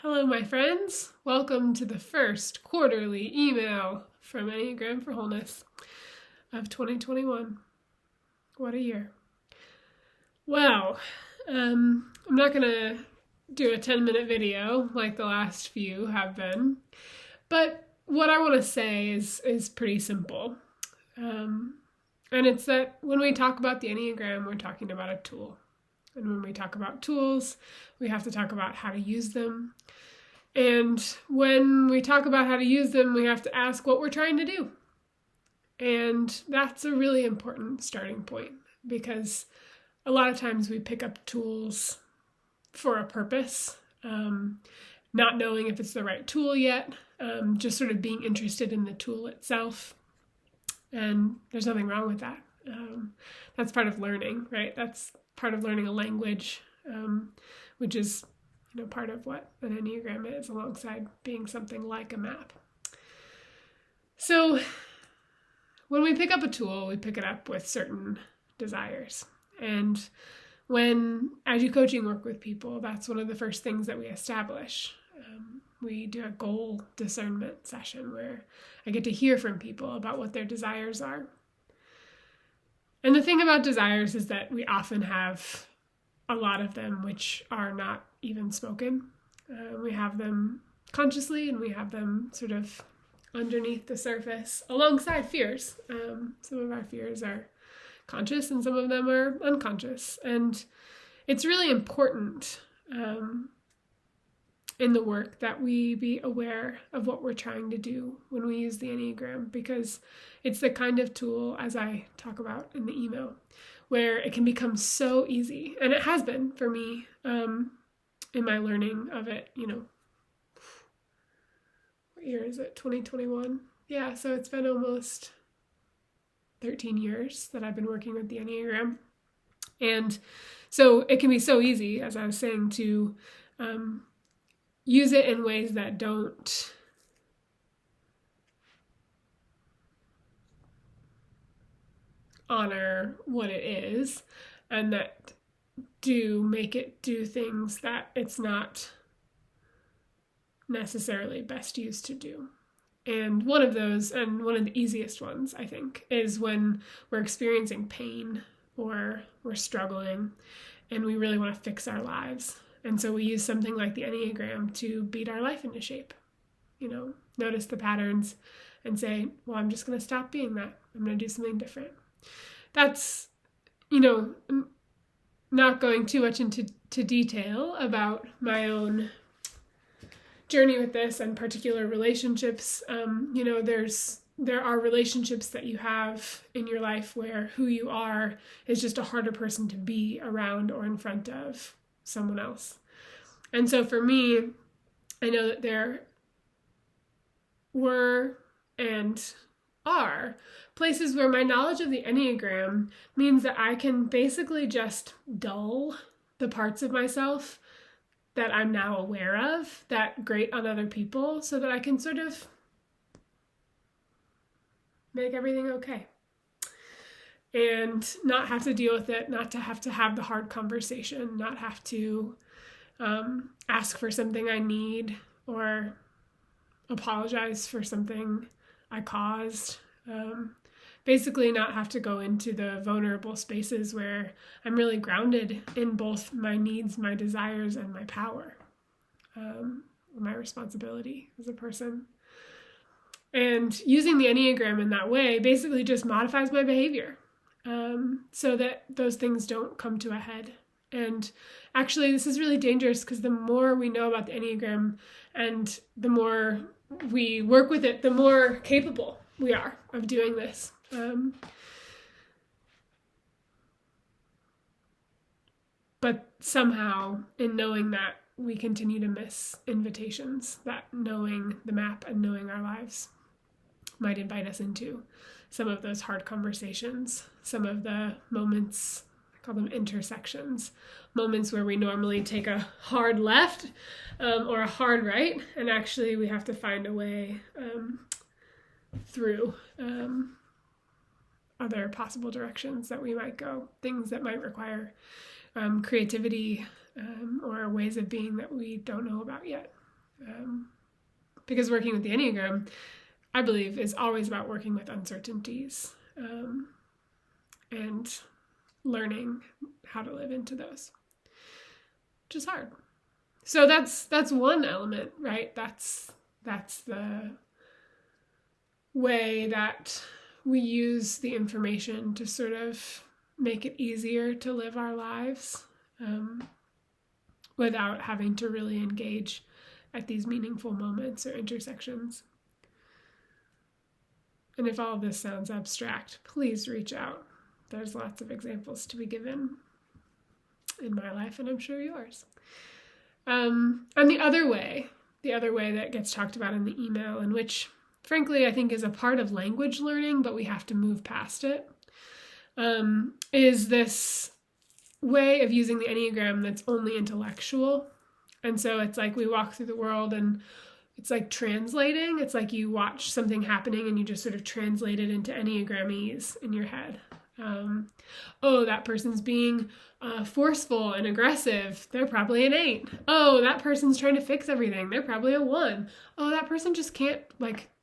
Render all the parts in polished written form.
Hello, my friends. Welcome to the first quarterly email from Enneagram for Wholeness of 2021. What a year. Well, I'm not going to do a 10-minute video like the last few have been, but what I want to say is pretty simple. And it's that when we talk about the Enneagram, we're talking about a tool. And when we talk about tools, we have to talk about how to use them. And when we talk about how to use them, we have to ask what we're trying to do. And that's a really important starting point because a lot of times we pick up tools for a purpose, not knowing if it's the right tool yet, just sort of being interested in the tool itself. And there's nothing wrong with that. That's part of learning, right? That's part of learning a language, which is part of what an Enneagram is, alongside being something like a map. So when we pick up a tool, we pick it up with certain desires. And when I do coaching work with people, that's one of the first things that we establish. We do a goal discernment session where I get to hear from people about what their desires are. And the thing about desires is that we often have a lot of them which are not even spoken. We have them consciously and we have them sort of underneath the surface alongside fears. Some of our fears are conscious and some of them are unconscious. And it's really important in the work that we be aware of what we're trying to do when we use the Enneagram, because it's the kind of tool, as I talk about in the email, where it can become so easy. And it has been for me in my learning of it, what year is it? 2021? Yeah, so it's been almost 13 years that I've been working with the Enneagram. And so it can be so easy, as I was saying, to use it in ways that don't honor what it is and that do make it do things that it's not necessarily best used to do. And one of those, and one of the easiest ones, I think, is when we're experiencing pain or we're struggling and we really want to fix our lives. And so we use something like the Enneagram to beat our life into shape. Notice the patterns and say, well, I'm just going to stop being that. I'm going to do something different. That's, not going too much into detail about my own journey with this and particular relationships. There are relationships that you have in your life where who you are is just a harder person to be around or in front of someone else. And so for me, I know that there were and are places where my knowledge of the Enneagram means that I can basically just dull the parts of myself that I'm now aware of that grate on other people so that I can sort of make everything okay. And not have to deal with it, not to have the hard conversation, not have to ask for something I need or apologize for something I caused. Basically not have to go into the vulnerable spaces where I'm really grounded in both my needs, my desires, and my power, my responsibility as a person. And using the Enneagram in that way basically just modifies my behavior so that those things don't come to a head. And actually, this is really dangerous because the more we know about the Enneagram and the more we work with it, the more capable we are of doing this. But somehow, in knowing that, we continue to miss invitations that knowing the map and knowing our lives might invite us into some of those hard conversations, some of the moments, I call them intersections, moments where we normally take a hard left or a hard right, and actually we have to find a way through other possible directions that we might go, things that might require creativity or ways of being that we don't know about yet. Because working with the Enneagram, I believe, is always about working with uncertainties and learning how to live into those, which is hard. So that's one element, right? That's the way that we use the information to sort of make it easier to live our lives without having to really engage at these meaningful moments or intersections. And if all of this sounds abstract, please reach out. There's lots of examples to be given in my life, and I'm sure yours. And the other way that gets talked about in the email, and which frankly I think is a part of language learning, but we have to move past it, is this way of using the Enneagram that's only intellectual. And so it's like we walk through the world and it's like translating. It's like you watch something happening and you just sort of translate it into Enneagramese in your head. Oh, that person's being forceful and aggressive. They're probably an 8. Oh, that person's trying to fix everything. They're probably a 1. Oh, that person just can't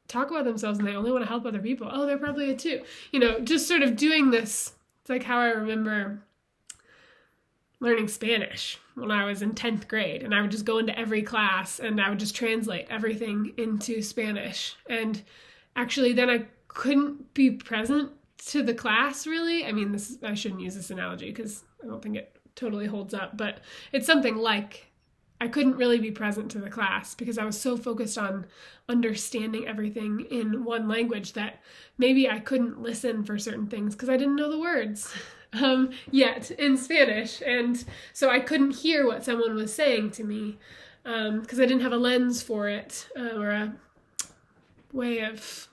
talk about themselves and they only want to help other people. Oh, they're probably a 2. Just sort of doing this. It's like how I remember learning Spanish when I was in 10th grade, and I would just go into every class and I would just translate everything into Spanish. And actually then I couldn't be present to the class, really. I mean, I shouldn't use this analogy because I don't think it totally holds up, but it's something like I couldn't really be present to the class because I was so focused on understanding everything in one language that maybe I couldn't listen for certain things because I didn't know the words yet in Spanish. And so I couldn't hear what someone was saying to me because I didn't have a lens for it or a way of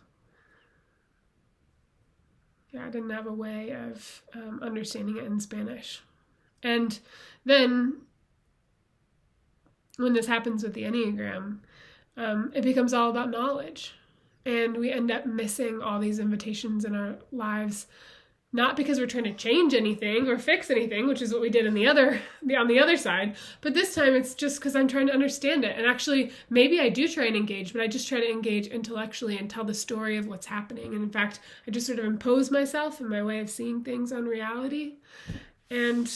understanding it in Spanish. And then when this happens with the Enneagram, it becomes all about knowledge. And we end up missing all these invitations in our lives, not because we're trying to change anything or fix anything, which is what we did on the other side, but this time it's just because I'm trying to understand it. And actually, maybe I do try and engage, but I just try to engage intellectually and tell the story of what's happening. And in fact, I just sort of impose myself and my way of seeing things on reality. And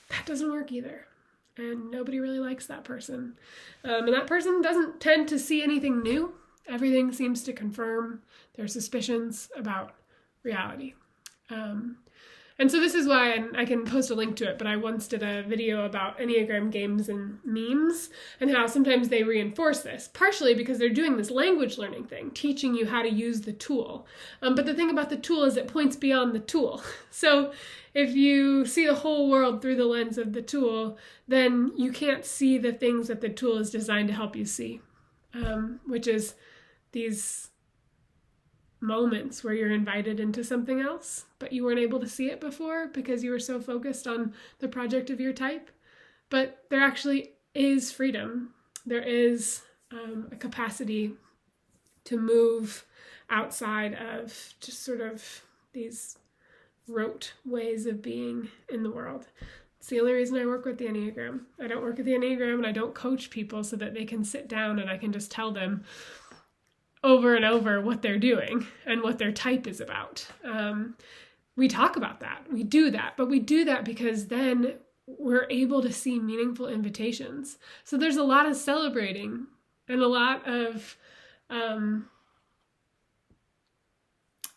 that doesn't work either. And nobody really likes that person. And that person doesn't tend to see anything new. Everything seems to confirm their suspicions about reality. And so this is why, and I can post a link to it, but I once did a video about Enneagram games and memes and how sometimes they reinforce this, partially because they're doing this language learning thing, teaching you how to use the tool. But the thing about the tool is it points beyond the tool. So if you see the whole world through the lens of the tool, then you can't see the things that the tool is designed to help you see, which is these moments where you're invited into something else, but you weren't able to see it before because you were so focused on the project of your type. But there actually is freedom. There is a capacity to move outside of just sort of these rote ways of being in the world. It's the only reason I work with the Enneagram. I don't work with the Enneagram and I don't coach people so that they can sit down and I can just tell them over and over what they're doing and what their type is about. We talk about that. We do that. But we do that because then we're able to see meaningful invitations. So there's a lot of celebrating and a lot of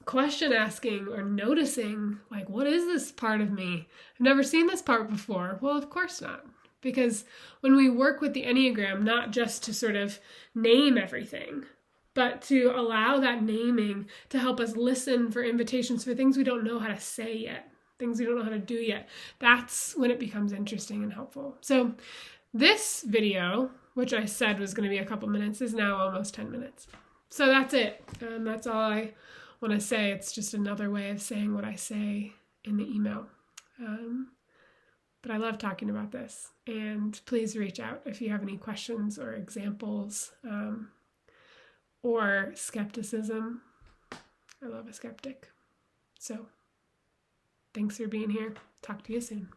question asking or noticing, like, what is this part of me? I've never seen this part before. Well, of course not. Because when we work with the Enneagram, not just to sort of name everything, but to allow that naming to help us listen for invitations for things we don't know how to say yet, things we don't know how to do yet. That's when it becomes interesting and helpful. So this video, which I said was going to be a couple minutes, is now almost 10 minutes. So that's it. That's all I want to say. It's just another way of saying what I say in the email. But I love talking about this. And please reach out if you have any questions or examples or skepticism. I love a skeptic. So thanks for being here. Talk to you soon.